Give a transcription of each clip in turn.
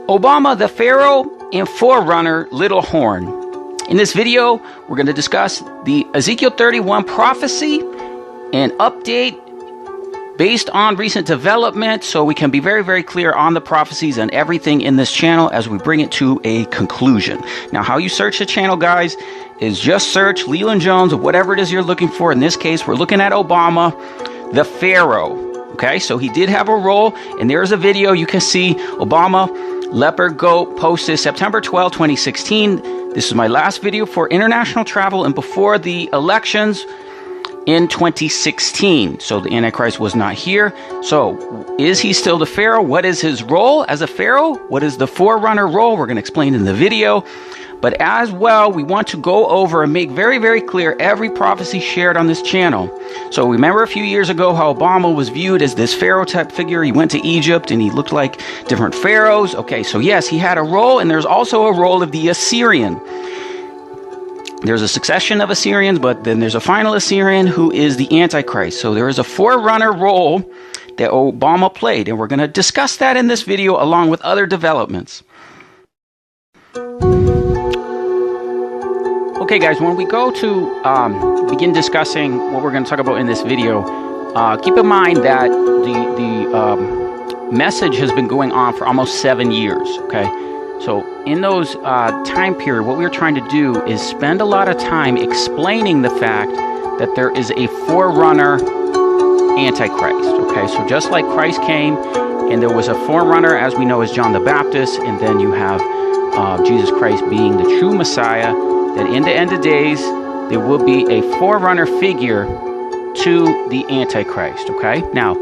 Obama, the Pharaoh, and forerunner, little horn. In this video, we're going to discuss the Ezekiel 31 prophecy and update based on recent development, so we can be very, very clear on the prophecies and everything in this channel as we bring it to a conclusion. Now, how you search the channel, guys, is just search Leland Jones or whatever it is you're looking for. In this case, we're looking at Obama, the Pharaoh. Okay, so he did have a role, and there's a video you can see. Obama, leopard goat, posted September 12, 2016. This is my last video for international travel and before the elections in 2016. So the Antichrist was not here. So is he still the Pharaoh? What is his role as a Pharaoh? What is the forerunner role? We're going to explain in the video. But as well, we want to go over and make very, very clear every prophecy shared on this channel. So remember a few years ago how Obama was viewed as this Pharaoh type figure. He went to Egypt and he looked like different pharaohs. Okay, so yes, he had a role, and there's also a role of the Assyrian. There's a succession of Assyrians, but then there's a final Assyrian who is the Antichrist. So there is a forerunner role that Obama played, and we're going to discuss that in this video along with other developments. Okay, guys, when we go to begin discussing what we're going to talk about in this video, keep in mind that the message has been going on for almost 7 years, okay? So in those time period, what we're trying to do is spend a lot of time explaining the fact that there is a forerunner antichrist, okay? So just like Christ came and there was a forerunner, as we know, as John the Baptist, and then you have Jesus Christ being the true Messiah, that in the end of days, there will be a forerunner figure to the Antichrist, okay? Now,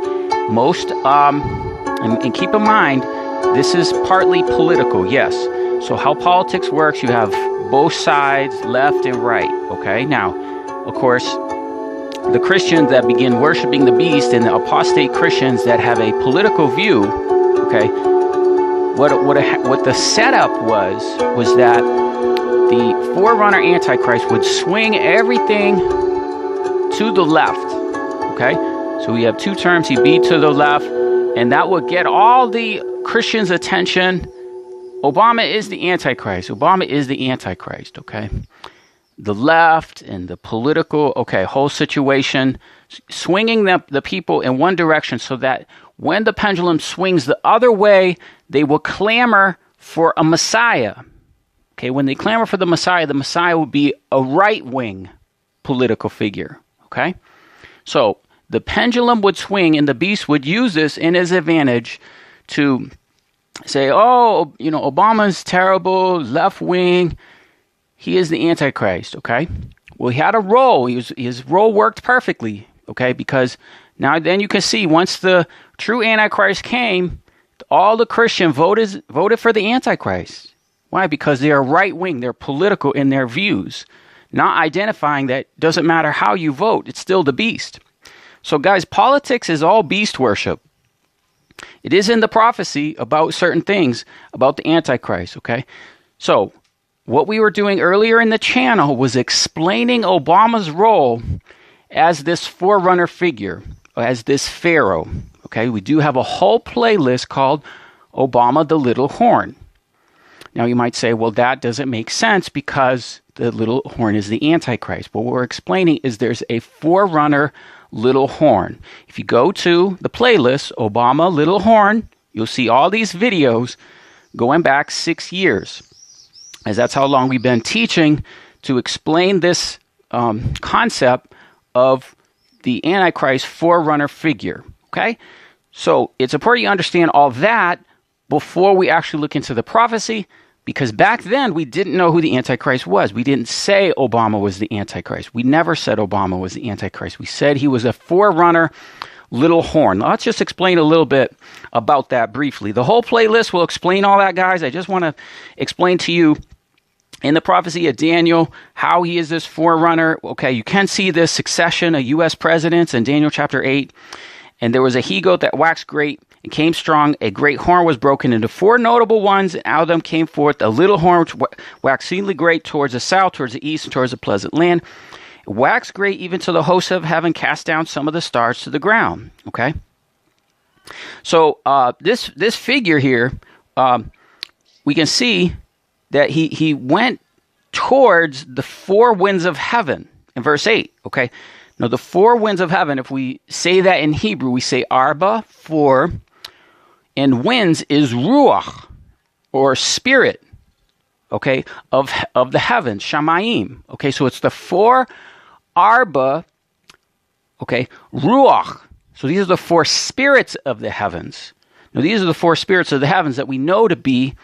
most, and keep in mind, this is partly political, yes. So how politics works, you have both sides, left and right, okay? Now, of course, the Christians that begin worshiping the beast and the apostate Christians that have a political view, okay, what the setup was that the forerunner Antichrist would swing everything to the left, okay? So we have two terms, he'd be to the left, and that would get all the Christians' attention. Obama is the Antichrist. Obama is the Antichrist, okay? The left and the political, okay, whole situation, swinging the people in one direction so that when the pendulum swings the other way, they will clamor for a Messiah. Okay, when they clamor for the Messiah will be a right-wing political figure, okay? So the pendulum would swing, and the beast would use this in his advantage to say, oh, you know, Obama's terrible, left-wing, he is the Antichrist, okay? Well, he had a role. His role worked perfectly, okay? Because now then you can see once the true Antichrist came, all the Christians voted for the Antichrist. Why? Because they are right-wing, they're political in their views, not identifying that doesn't matter how you vote, it's still the beast. So guys, politics is all beast worship. It is in the prophecy about certain things about the Antichrist, okay? So what we were doing earlier in the channel was explaining Obama's role as this forerunner figure, as this Pharaoh, okay? We do have a whole playlist called Obama the Little Horn. Now you might say, well, that doesn't make sense because the little horn is the Antichrist. But what we're explaining is there's a forerunner little horn. If you go to the playlist, Obama Little Horn, you'll see all these videos going back 6 years, as that's how long we've been teaching to explain this concept of the Antichrist forerunner figure, okay? So it's important you understand all that before we actually look into the prophecy, because back then we didn't know who the Antichrist was. We didn't say Obama was the Antichrist. We never said Obama was the Antichrist. We said he was a forerunner little horn. Let's just explain a little bit about that briefly. The whole playlist will explain all that, guys. I just want to explain to you in the prophecy of Daniel how he is this forerunner. Okay, you can see this succession of U.S. presidents in Daniel chapter 8. And there was a he-goat that waxed great and came strong. A great horn was broken into 4 notable ones, and out of them came forth a little horn which waxed exceedingly great towards the south, towards the east, and towards the pleasant land. It waxed great even to the host of heaven, cast down some of the stars to the ground. Okay? So this figure here we can see that he went towards the four winds of heaven in verse 8, okay? Now, the four winds of heaven, if we say that in Hebrew, we say arba, four, and winds is ruach, or spirit, okay, of the heavens, shamayim, okay? So it's the four arba, okay, ruach. So these are the four spirits of the heavens. Now, these are the four spirits of the heavens that we know to be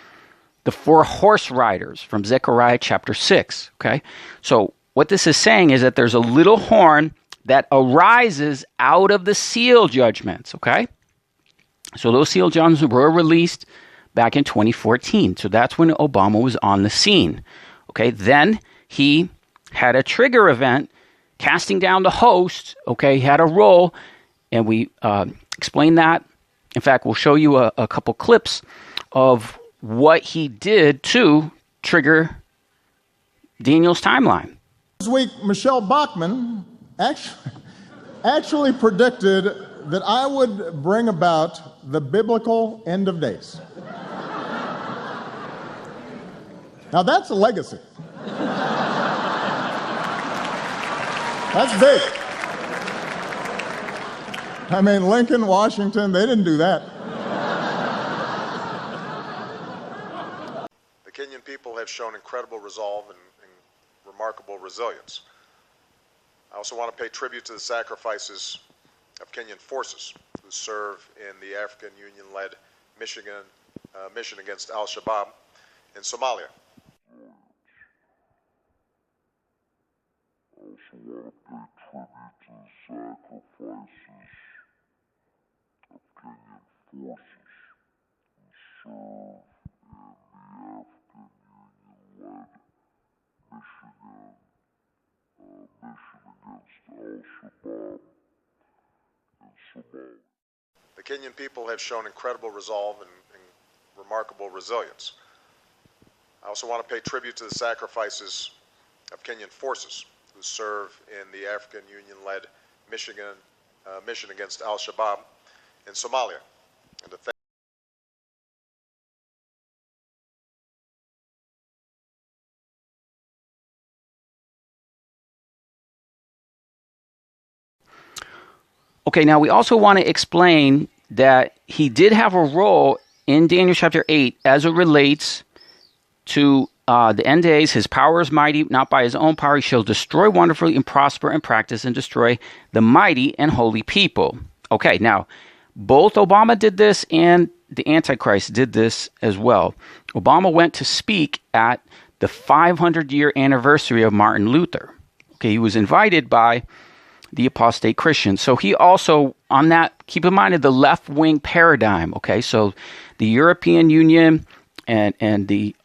the four horse riders from Zechariah chapter 6, okay? So what this is saying is that there's a little horn that arises out of the seal judgments, okay? So those seal judgments were released back in 2014. So that's when Obama was on the scene, okay? Then he had a trigger event, casting down the host, okay? He had a role, and we explained that. In fact, we'll show you a couple clips of what he did to trigger Daniel's timeline. This week, Michelle Bachmann actually predicted that I would bring about the biblical end of days. Now that's a legacy. That's big. I mean, Lincoln, Washington, they didn't do that. The Kenyan people have shown incredible resolve and remarkable resilience. I also want to pay tribute to the sacrifices of Kenyan forces who serve in the African Union-led mission against Al-Shabaab in Somalia. The Kenyan people have shown incredible resolve and remarkable resilience. I also want to pay tribute to the sacrifices of Kenyan forces who serve in the African Union-led mission against Al-Shabaab in Somalia. And to thank Okay, now we also want to explain that he did have a role in Daniel chapter 8 as it relates to the end days. His power is mighty, not by his own power. He shall destroy wonderfully and prosper and practice and destroy the mighty and holy people. Okay, now, both Obama did this and the Antichrist did this as well. Obama went to speak at the 500-year anniversary of Martin Luther. Okay, he was invited by the apostate Christians. So he also, on that, keep in mind the left-wing paradigm, okay? So the European Union and the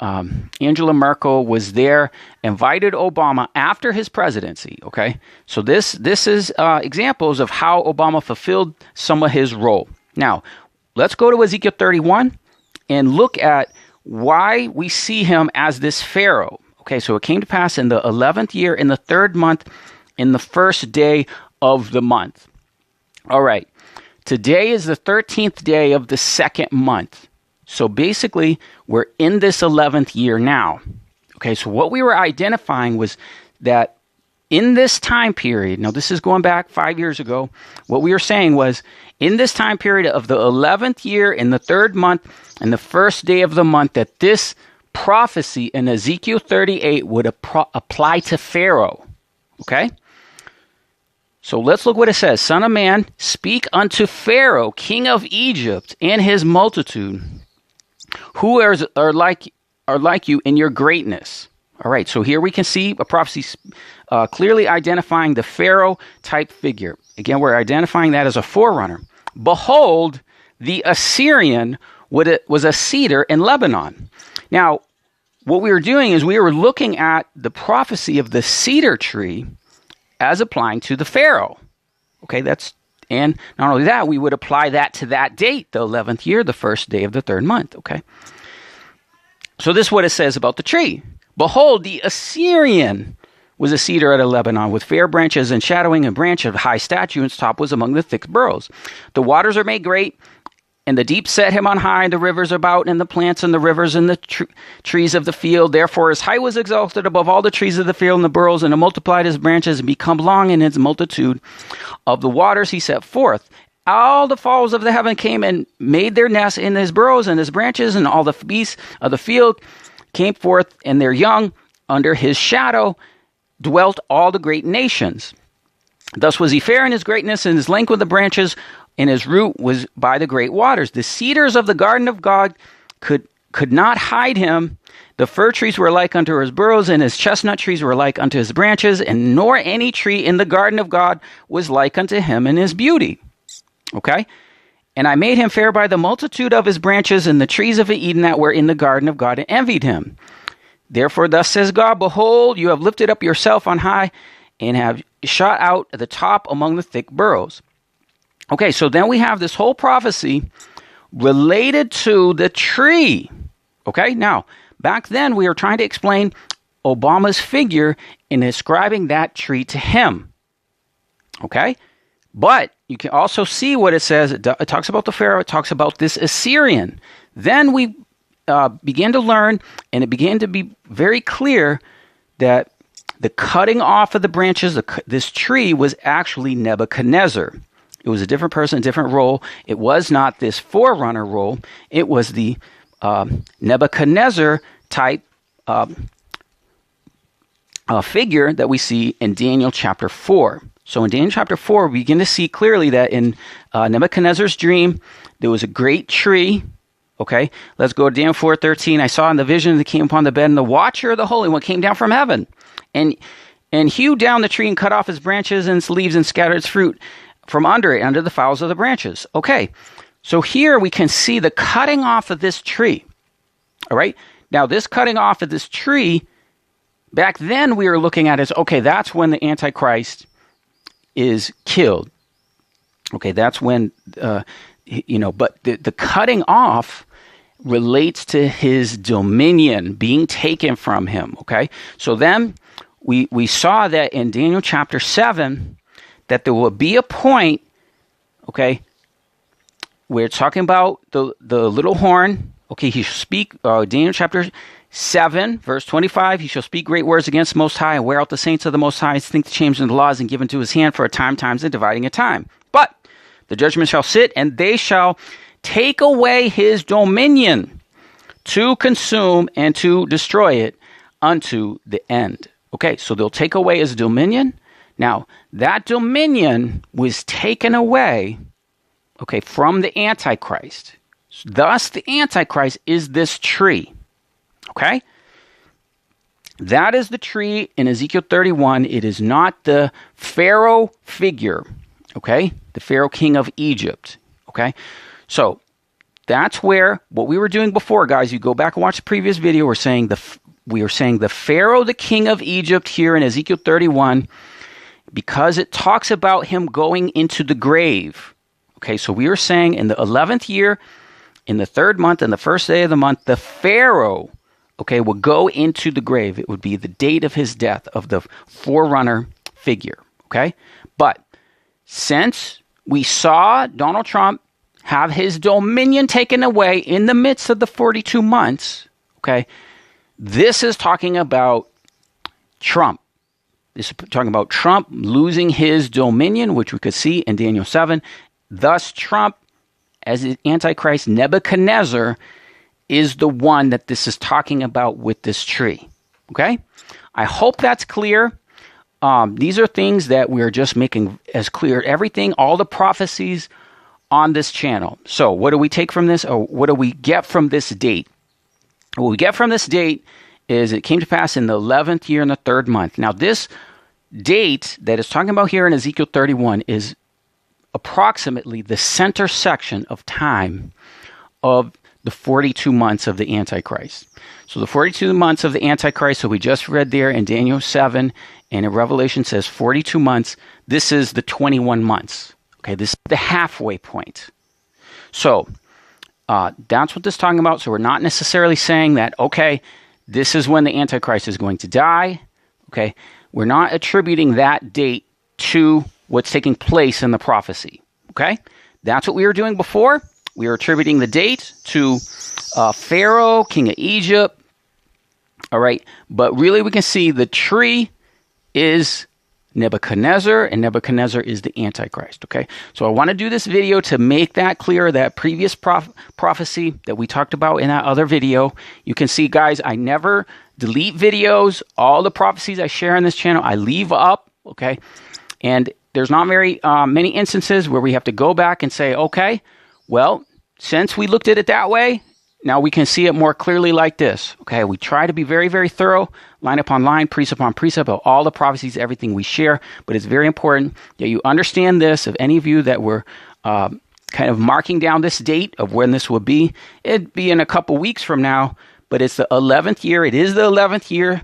Angela Merkel was there, invited Obama after his presidency, okay? So this is examples of how Obama fulfilled some of his role. Now, let's go to Ezekiel 31 and look at why we see him as this Pharaoh. Okay, so it came to pass in the 11th year, in the 3rd month, in the 1st day of the month. All right. Today is the 13th day of the 2nd month. So basically, we're in this 11th year now. Okay, so what we were identifying was that in this time period, now this is going back 5 years ago, what we were saying was, in this time period of the 11th year, in the 3rd month, and the 1st day of the month, that this prophecy in Ezekiel 38 would apply to Pharaoh. Okay? So let's look what it says. Son of man, speak unto Pharaoh, king of Egypt, and his multitude, who are like you in your greatness. All right, so here we can see a prophecy clearly identifying the Pharaoh type figure. Again, we're identifying that as a forerunner. Behold, the Assyrian was a cedar in Lebanon. Now, what we were doing is we were looking at the prophecy of the cedar tree as applying to the Pharaoh. Okay, and not only that, we would apply that to that date, the 11th year, the 1st day of the 3rd month. Okay, so this is what it says about the tree. Behold, the Assyrian was a cedar out of Lebanon, with fair branches and shadowing, and branch of high stature, and its top was among the thick burrows. The waters are made great, And the deep set him on high, and the rivers about, and the plants and the rivers and the trees of the field. Therefore his height was exalted above all the trees of the field and the burrows, and it multiplied his branches and become long in his multitude. Of the waters he set forth. All the fowls of the heaven came and made their nests in his burrows and his branches, and all the beasts of the field came forth, and their young under his shadow dwelt all the great nations. Thus was he fair in his greatness, and his length with the branches, and his root was by the great waters. The cedars of the garden of God could not hide him. The fir trees were like unto his burrows, and his chestnut trees were like unto his branches, and nor any tree in the garden of God was like unto him in his beauty. Okay? And I made him fair by the multitude of his branches, and the trees of Eden that were in the garden of God envied him. Therefore thus says God, behold, you have lifted up yourself on high, and have shot out at the top among the thick burrows. Okay, so then we have this whole prophecy related to the tree. Okay, now, back then we were trying to explain Obama's figure in ascribing that tree to him. Okay, but you can also see what it says. It talks about the Pharaoh. It talks about this Assyrian. Then we began to learn, and it began to be very clear that the cutting off of the branches, this tree was actually Nebuchadnezzar. It was a different person, a different role. It was not this forerunner role. It was the Nebuchadnezzar type figure that we see in Daniel chapter 4. So in Daniel chapter 4, we begin to see clearly that in Nebuchadnezzar's dream, there was a great tree. Okay, let's go to Daniel 4:13. I saw in the vision that came upon the bed, and the watcher of the Holy One came down from heaven, and hewed down the tree and cut off its branches and its leaves and scattered its fruit from under it, under the fouls of the branches. Okay, so here we can see the cutting off of this tree. All right, now this cutting off of this tree, back then we were looking at as, okay, that's when the Antichrist is killed. Okay, that's when, but the cutting off relates to his dominion being taken from him. Okay, so then we saw that in Daniel chapter 7, that there will be a point, okay, where it's talking about the little horn. Okay, he shall speak, Daniel chapter 7, verse 25, he shall speak great words against the Most High, and wear out the saints of the Most High, think the change in the laws, and give into his hand for a time, times, and dividing a time. But the judgment shall sit, and they shall take away his dominion to consume and to destroy it unto the end. Okay, so they'll take away his dominion. Now, that dominion was taken away, okay, from the Antichrist. Thus, the Antichrist is this tree, okay? That is the tree in Ezekiel 31. It is not the Pharaoh figure, okay? The Pharaoh king of Egypt, okay? So, that's where, what we were doing before, guys, you go back and watch the previous video, we were saying the Pharaoh, the king of Egypt here in Ezekiel 31, because it talks about him going into the grave. Okay, so we were saying in the 11th year, in the 3rd month, and the 1st day of the month, the Pharaoh, okay, will go into the grave. It would be the date of his death, of the forerunner figure, okay? But since we saw Donald Trump have his dominion taken away in the midst of the 42 months, okay, this is talking about Trump. This is talking about Trump losing his dominion, which we could see in Daniel 7. Thus, Trump, as the Antichrist, Nebuchadnezzar, is the one that this is talking about with this tree. Okay? I hope that's clear. These are things that we're just making as clear. Everything, all the prophecies on this channel. So, what do we take from this? Or what do we get from this date? What we get from this date is it came to pass in the 11th year in the 3rd month. Now, this date that it's talking about here in Ezekiel 31 is approximately the center section of time of the 42 months of the Antichrist. So the 42 months of the Antichrist, so we just read there in Daniel 7, and in Revelation says 42 months. This is the 21 months. Okay, this is the halfway point. So that's what this is talking about. So we're not necessarily saying that, okay, this is when the Antichrist is going to die. Okay, we're not attributing that date to what's taking place in the prophecy. Okay, that's what we were doing before. We are attributing the date to Pharaoh, king of Egypt. All right. But really we can see the tree is Nebuchadnezzar, and Nebuchadnezzar is the Antichrist. Okay. So I want to do this video to make that clear, that previous prophecy that we talked about in that other video. You can see, guys, I never delete videos. All the prophecies I share on this channel, I leave up. Okay. And there's not very many instances where we have to go back and say, okay, well, since we looked at it that way, now we can see it more clearly like this. Okay, we try to be very, very thorough, line upon line, precept upon precept of all the prophecies, everything we share. But it's very important that you understand this. If any of you that were kind of marking down this date of when this will be, it'd be in a couple weeks from now. But it's the 11th year. It is the 11th year.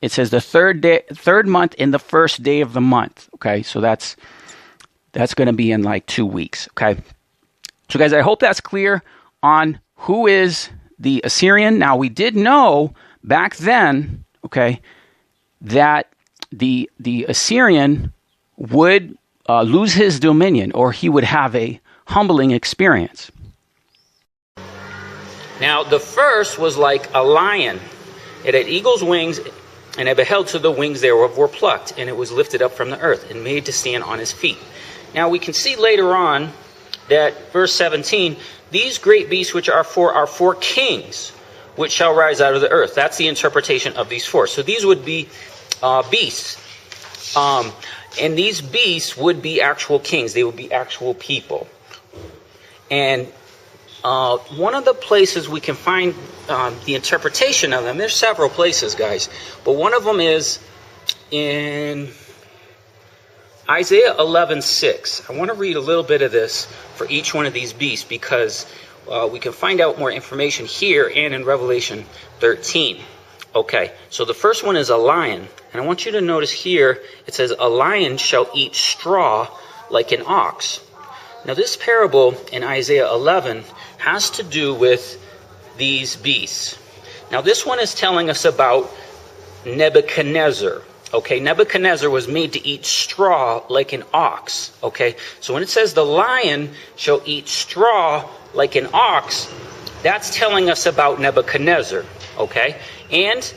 It says the third month in the first day of the month. Okay, so that's going to be in like 2 weeks. Okay, so guys, I hope that's clear on who is the Assyrian. Now, we did know back then, okay, that the Assyrian would lose his dominion, or he would have a humbling experience. Now, the first was like a lion. It had eagle's wings, and I beheld till the wings thereof were plucked, and it was lifted up from the earth, and made to stand on his feet. Now, we can see later on that verse 17, these great beasts which are four kings, which shall rise out of the earth. That's the interpretation of these four. So these would be beasts. And these beasts would be actual kings. They would be actual people. And one of the places we can find the interpretation of them, there's several places, guys, but one of them is in Isaiah 11:6. I want to read a little bit of this for each one of these beasts, because we can find out more information here and in Revelation 13. Okay, so the first one is a lion. And I want you to notice here, it says, a lion shall eat straw like an ox. Now this parable in Isaiah 11 has to do with these beasts. Now this one is telling us about Nebuchadnezzar. Okay, Nebuchadnezzar was made to eat straw like an ox. Okay, so when it says the lion shall eat straw like an ox, that's telling us about Nebuchadnezzar. Okay, and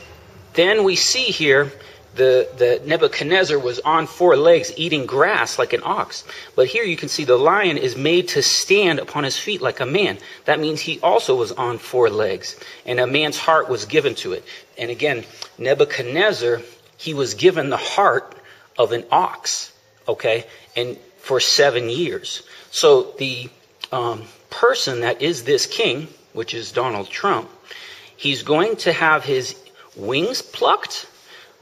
then we see here the Nebuchadnezzar was on 4 legs eating grass like an ox. But here you can see the lion is made to stand upon his feet like a man. That means he also was on 4 legs, and a man's heart was given to it. And again, Nebuchadnezzar, he was given the heart of an ox, okay, and for 7 years. So the person that is this king, which is Donald Trump, he's going to have his wings plucked.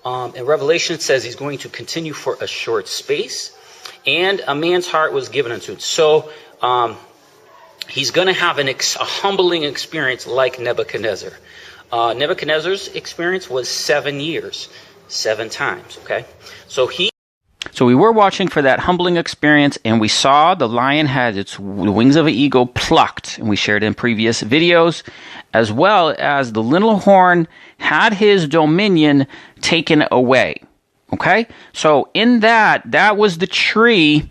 In Revelation it says he's going to continue for a short space, and a man's heart was given unto it. So he's going to have a humbling experience like Nebuchadnezzar. Nebuchadnezzar's experience was 7 years. 7 times, okay? So we were watching for that humbling experience, and we saw the lion had its wings of an eagle plucked, and we shared in previous videos, as well as the little horn had his dominion taken away, okay? So in that was the tree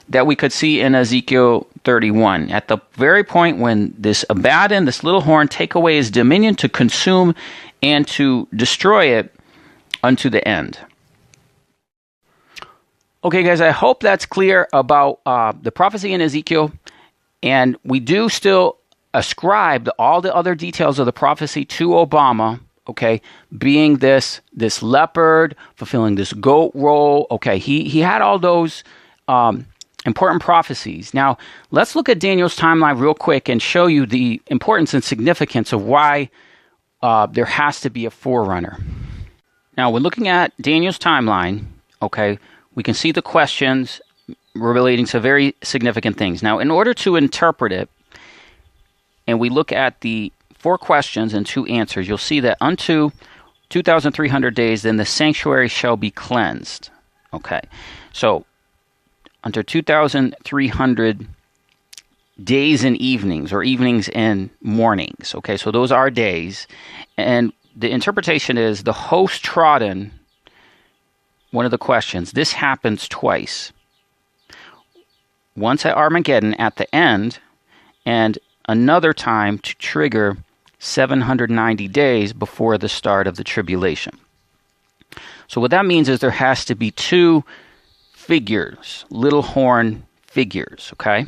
that we could see in Ezekiel 31. At the very point when this Abaddon, this little horn, take away his dominion to consume and to destroy it unto the end. Okay, guys, I hope that's clear about the prophecy in Ezekiel. And we do still ascribe all the other details of the prophecy to Obama, okay, being this leopard, fulfilling this goat role. Okay, he had all those important prophecies. Now, let's look at Daniel's timeline real quick and show you the importance and significance of why there has to be a forerunner. Now, we're looking at Daniel's timeline, okay, we can see the questions relating to very significant things. Now, in order to interpret it, and we look at the 4 questions and 2 answers, you'll see that unto 2,300 days, then the sanctuary shall be cleansed. Okay, so unto 2,300 days and evenings, or evenings and mornings. Okay, so those are days. And the interpretation is the host trodden, one of the questions, this happens twice. Once at Armageddon at the end, and another time to trigger 790 days before the start of the tribulation. So what that means is there has to be two figures, little horn figures, okay?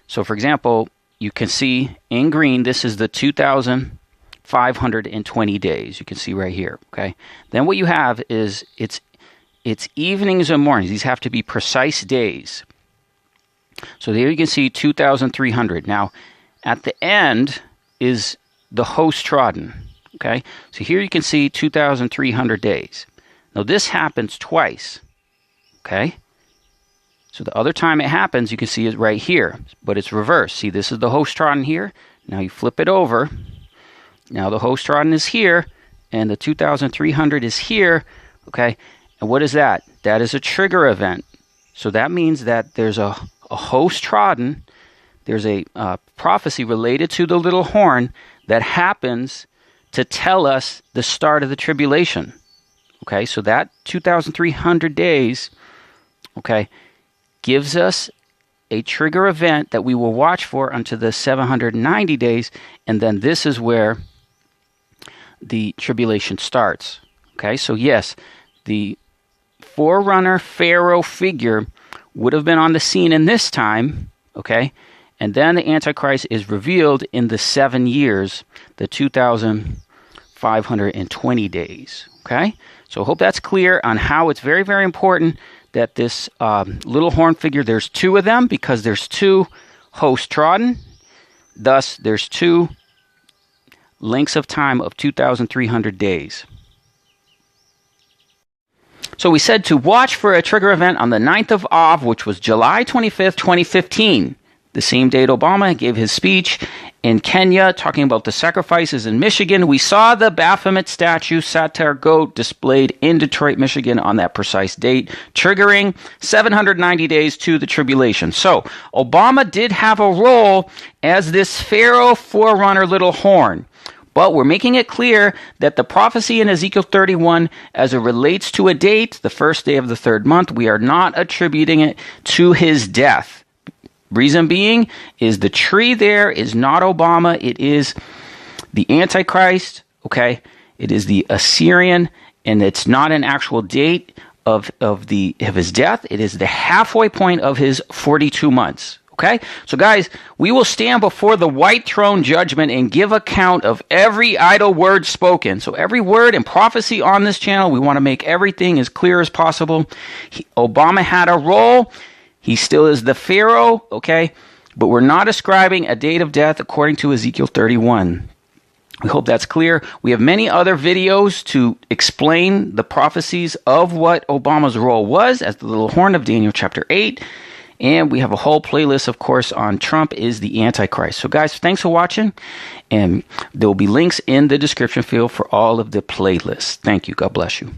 So for example, you can see in green, this is the 2,520 days. You can see right here, okay? Then what you have is it's evenings and mornings. These have to be precise days. So there you can see 2,300. Now, at the end is the host trodden, okay? So here you can see 2,300 days. Now, this happens twice, okay? So the other time it happens, you can see it right here, but it's reversed. See, this is the host trodden here. Now you flip it over. Now the host trodden is here, and the 2,300 is here, okay? And what is that? That is a trigger event. So that means that there's a host trodden, there's a prophecy related to the little horn that happens to tell us the start of the tribulation. Okay, so that 2,300 days, okay, gives us a trigger event that we will watch for until the 790 days, and then this is where the tribulation starts. Okay, so yes, the forerunner Pharaoh figure would have been on the scene in this time, okay, and then the Antichrist is revealed in the 7 years, the 2,520 days, okay? So I hope that's clear on how it's very, very important that this little horn figure, there's two of them because there's two hosts trodden. Thus, there's two lengths of time of 2,300 days. So we said to watch for a trigger event on the 9th of Av, which was July 25th, 2015. The same date Obama gave his speech in Kenya talking about the sacrifices in Michigan. We saw the Baphomet statue, satyr goat, displayed in Detroit, Michigan on that precise date, triggering 790 days to the tribulation. So Obama did have a role as this Pharaoh forerunner little horn. But we're making it clear that the prophecy in Ezekiel 31, as it relates to a date, the first day of the third month, we are not attributing it to his death. Reason being is the tree there is not Obama. It is the Antichrist, okay? It is the Assyrian, and it's not an actual date of his death. It is the halfway point of his 42 months. Okay, so guys, we will stand before the white throne judgment and give account of every idle word spoken. So every word and prophecy on this channel, we want to make everything as clear as possible. Obama had a role. He still is the Pharaoh, okay? But we're not ascribing a date of death according to Ezekiel 31. We hope that's clear. We have many other videos to explain the prophecies of what Obama's role was as the little horn of Daniel chapter 8. And we have a whole playlist, of course, on Trump is the Antichrist. So, guys, thanks for watching. And there will be links in the description field for all of the playlists. Thank you. God bless you.